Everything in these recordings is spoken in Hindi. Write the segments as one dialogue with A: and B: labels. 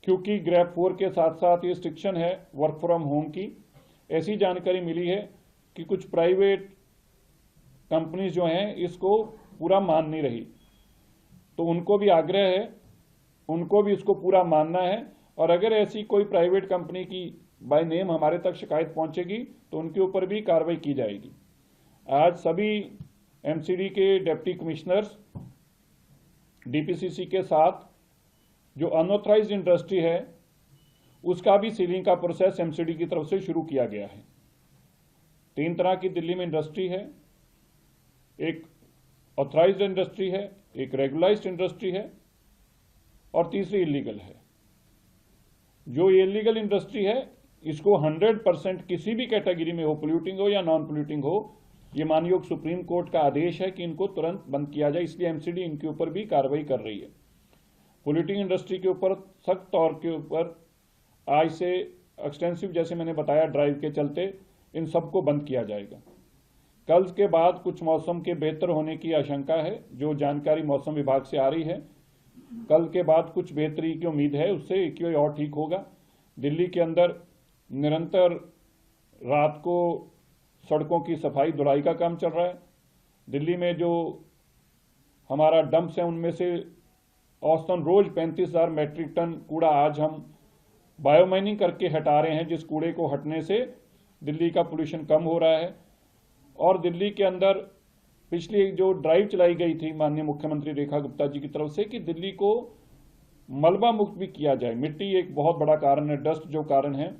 A: क्योंकि ग्रेड 4 के साथ साथ ये रिस्ट्रिक्शन है वर्क फ्रॉम होम की। ऐसी जानकारी मिली है कि कुछ प्राइवेट कंपनीज जो हैं इसको पूरा मान नहीं रही, तो उनको भी आग्रह है, उनको भी इसको पूरा मानना है। और अगर ऐसी कोई प्राइवेट कंपनी की बाय नेम हमारे तक शिकायत पहुंचेगी तो उनके ऊपर भी कार्रवाई की जाएगी। आज सभी एमसीडी के डिप्टी कमिश्नर्स डीपीसीसी के साथ जो अनऑथराइज्ड इंडस्ट्री है उसका भी सीलिंग का प्रोसेस एमसीडी की तरफ से शुरू किया गया है। 3 तरह की दिल्ली में इंडस्ट्री है, एक ऑथराइज्ड इंडस्ट्री है, एक रेगुलाइज्ड इंडस्ट्री है और तीसरी इलीगल है। जो इलीगल इंडस्ट्री है इसको 100% किसी भी कैटेगरी में हो, पोल्यूटिंग हो या नॉन पोल्यूटिंग हो, ये मानयोग सुप्रीम कोर्ट का आदेश है कि इनको तुरंत बंद किया जाए, इसलिए एमसीडी इनके ऊपर भी कार्रवाई कर रही है। पोल्यूटिंग इंडस्ट्री के ऊपर सख्त तौर के ऊपर आज से एक्सटेंसिव, जैसे मैंने बताया, ड्राइव के चलते इन सबको बंद किया जाएगा। कल के बाद कुछ मौसम के बेहतर होने की आशंका है, जो जानकारी मौसम विभाग से आ रही है। कल के बाद कुछ बेहतरी की उम्मीद है, उससे एक और ठीक होगा। दिल्ली के अंदर निरंतर रात को सड़कों की सफाई धुलाई का काम चल रहा है। दिल्ली में जो हमारा डंप्स है उनमें से औसतन रोज 35,000 मैट्रिक टन कूड़ा आज हम बायोमाइनिंग करके हटा रहे हैं, जिस कूड़े को हटने से दिल्ली का पोल्यूशन कम हो रहा है। और दिल्ली के अंदर पिछली जो ड्राइव चलाई गई थी माननीय मुख्यमंत्री रेखा गुप्ता जी की तरफ से कि दिल्ली को मलबा मुक्त भी किया जाए, मिट्टी एक बहुत बड़ा कारण है, डस्ट जो कारण है,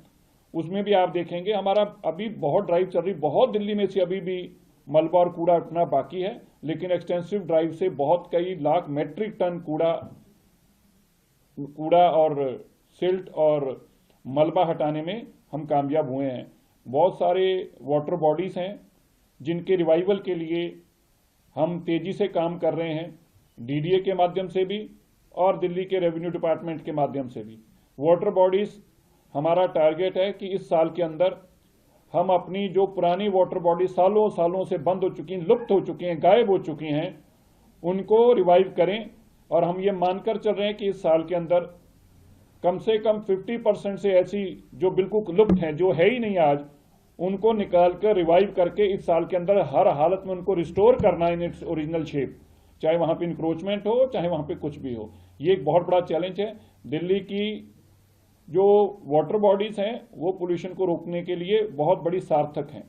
A: उसमें भी आप देखेंगे हमारा अभी बहुत ड्राइव चल रही, बहुत दिल्ली में से अभी भी मलबा और कूड़ा उठना बाकी है, लेकिन एक्सटेंसिव ड्राइव से बहुत कई लाख मैट्रिक टन कूड़ा और सिल्ट और मलबा हटाने में हम कामयाब हुए हैं। बहुत सारे वाटर बॉडीज हैं जिनके रिवाइवल के लिए हम तेजी से काम कर रहे हैं, डीडीए के माध्यम से भी और दिल्ली के रेवेन्यू डिपार्टमेंट के माध्यम से भी। वाटर बॉडीज हमारा टारगेट है कि इस साल के अंदर हम अपनी जो पुरानी वाटर बॉडी सालों सालों से बंद हो चुकी हैं, लुप्त हो चुकी हैं, गायब हो चुकी हैं, उनको रिवाइव करें। और हम ये मानकर चल रहे हैं कि इस साल के अंदर कम से कम 50% से ऐसी जो बिल्कुल लुप्त हैं, जो है ही नहीं आज, उनको निकालकर रिवाइव करके इस साल के अंदर हर हालत में उनको रिस्टोर करना इन इट्स ओरिजिनल शेप, चाहे वहां पे इंक्रोचमेंट हो चाहे वहां पे कुछ भी हो। ये एक बहुत बड़ा चैलेंज है। दिल्ली की जो वाटर बॉडीज हैं वो पोल्यूशन को रोकने के लिए बहुत बड़ी सार्थक हैं।